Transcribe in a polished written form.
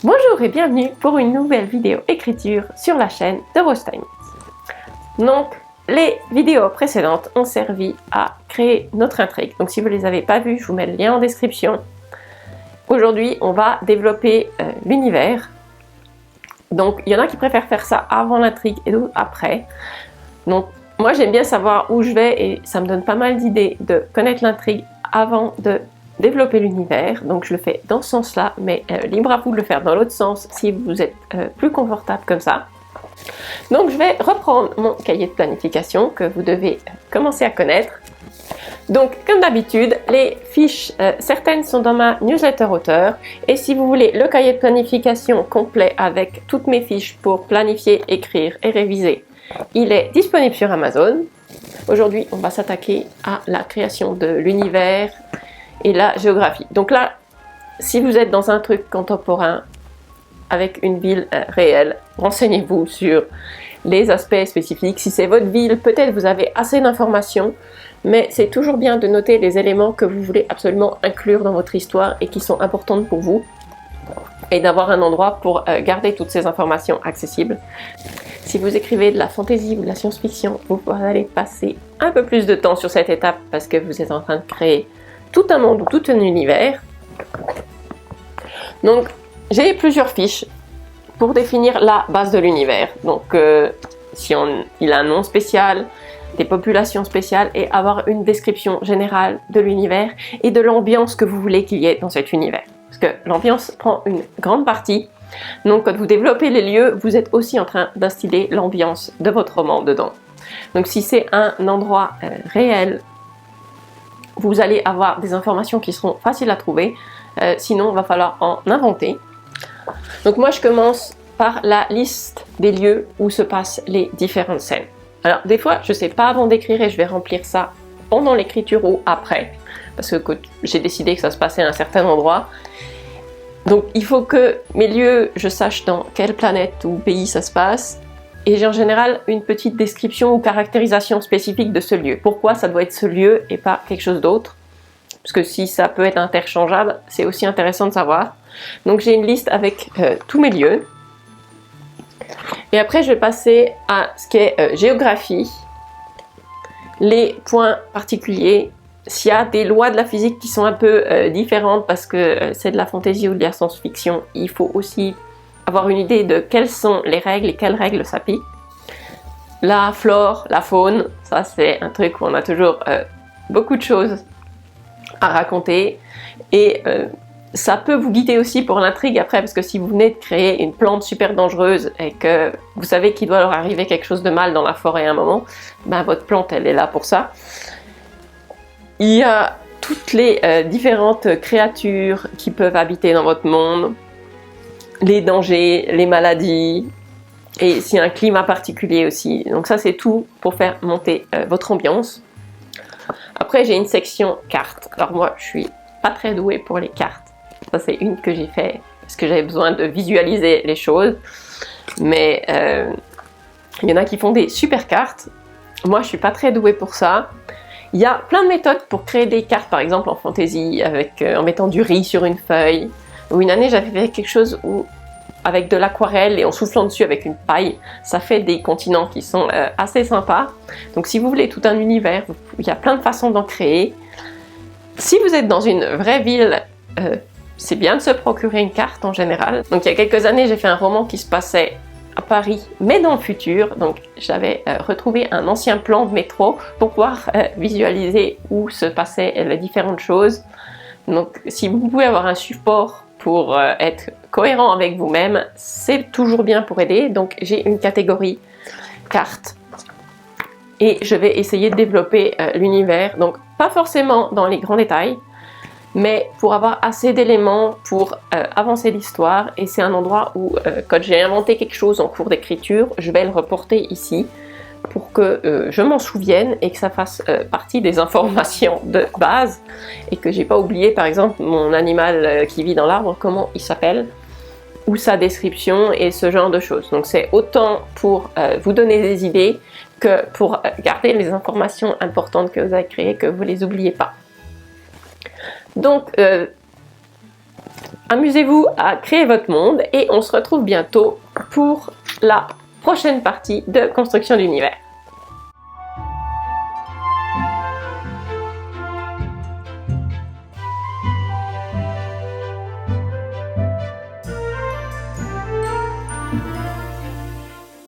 Bonjour et bienvenue pour une nouvelle vidéo écriture sur la chaîne de Rose Time. Donc, les vidéos précédentes ont servi à créer notre intrigue. Donc, si vous ne les avez pas vues, je vous mets le lien en description. Aujourd'hui, on va développer l'univers. Donc, il y en a qui préfèrent faire ça avant l'intrigue et d'autres après. Donc, moi, j'aime bien savoir où je vais et ça me donne pas mal d'idées de connaître l'intrigue avant de développer l'univers. Donc, je le fais dans ce sens-là, mais libre à vous de le faire dans l'autre sens si vous êtes plus confortable comme ça. Donc, je vais reprendre mon cahier de planification que vous devez commencer à connaître. Donc, comme d'habitude, les fiches, certaines sont dans ma newsletter auteur. Et si vous voulez le cahier de planification complet avec toutes mes fiches pour planifier, écrire et réviser, il est disponible sur Amazon. Aujourd'hui, on va s'attaquer à la création de l'univers et la géographie. Donc là, si vous êtes dans un truc contemporain avec une ville réelle, renseignez-vous sur les aspects spécifiques. Si c'est votre ville, peut-être vous avez assez d'informations, mais c'est toujours bien de noter les éléments que vous voulez absolument inclure dans votre histoire et qui sont importantes pour vous, et d'avoir un endroit pour garder toutes ces informations accessibles. Si vous écrivez de la fantasy ou de la science-fiction, vous allez passer un peu plus de temps sur cette étape parce que vous êtes en train de créer tout un monde ou tout un univers. Donc, j'ai plusieurs fiches pour définir la base de l'univers. Donc, il a un nom spécial, des populations spéciales et avoir une description générale de l'univers et de l'ambiance que vous voulez qu'il y ait dans cet univers. Parce que l'ambiance prend une grande partie. Donc, quand vous développez les lieux, vous êtes aussi en train d'instiller l'ambiance de votre roman dedans. Donc, si c'est un endroit réel, vous allez avoir des informations qui seront faciles à trouver. Sinon, il va falloir en inventer. Donc, moi, je commence par la liste des lieux où se passent les différentes scènes. Alors, des fois, je ne sais pas avant d'écrire et je vais remplir ça pendant l'écriture ou après. Parce que j'ai décidé que ça se passait à un certain endroit. Donc, il faut que mes lieux, je sache dans quelle planète ou pays ça se passe. Et j'ai en général une petite description ou caractérisation spécifique de ce lieu. Pourquoi ça doit être ce lieu et pas quelque chose d'autre? Parce que si ça peut être interchangeable, c'est aussi intéressant de savoir. Donc, j'ai une liste avec tous mes lieux. Et après, je vais passer à ce qui est géographie. Les points particuliers. S'il y a des lois de la physique qui sont un peu différentes parce que c'est de la fantasy ou de la science-fiction, il faut aussi avoir une idée de quelles sont les règles et quelles règles s'appliquent. La flore, la faune, ça c'est un truc où on a toujours beaucoup de choses à raconter. Et ça peut vous guider aussi pour l'intrigue après, parce que si vous venez de créer une plante super dangereuse et que vous savez qu'il doit leur arriver quelque chose de mal dans la forêt à un moment, ben votre plante elle est là pour ça. Il y a toutes les différentes créatures qui peuvent habiter dans votre monde, les dangers, les maladies, et s'il y a un climat particulier aussi. Donc ça, c'est tout pour faire monter votre ambiance. Après, j'ai une section cartes. Alors moi, je suis pas très douée pour les cartes. Ça, c'est une que j'ai fait parce que j'avais besoin de visualiser les choses. Mais il y en a qui font des super cartes. Moi, je suis pas très douée pour ça. Il y a plein de méthodes pour créer des cartes, par exemple en fantasy, en mettant du riz sur une feuille. Ou une année, j'avais fait quelque chose avec de l'aquarelle et en soufflant dessus avec une paille, ça fait des continents qui sont assez sympas. Donc si vous voulez tout un univers, il y a plein de façons d'en créer. Si vous êtes dans une vraie ville, c'est bien de se procurer une carte en général. Donc il y a quelques années, j'ai fait un roman qui se passait à Paris, mais dans le futur. Donc j'avais retrouvé un ancien plan de métro pour pouvoir visualiser où se passaient les différentes choses. Donc si vous pouvez avoir un support pour être cohérent avec vous-même, c'est toujours bien pour aider. Donc j'ai une catégorie cartes et je vais essayer de développer l'univers. Donc pas forcément dans les grands détails, mais pour avoir assez d'éléments pour avancer l'histoire. Et c'est un endroit où quand j'ai inventé quelque chose en cours d'écriture, je vais le reporter ici pour que je m'en souvienne et que ça fasse partie des informations de base et que j'ai pas oublié par exemple mon animal qui vit dans l'arbre, comment il s'appelle, ou sa description et ce genre de choses. Donc c'est autant pour vous donner des idées que pour garder les informations importantes que vous avez créées, que vous les oubliez pas. Donc amusez-vous à créer votre monde et on se retrouve bientôt pour la prochaine partie de construction d'univers.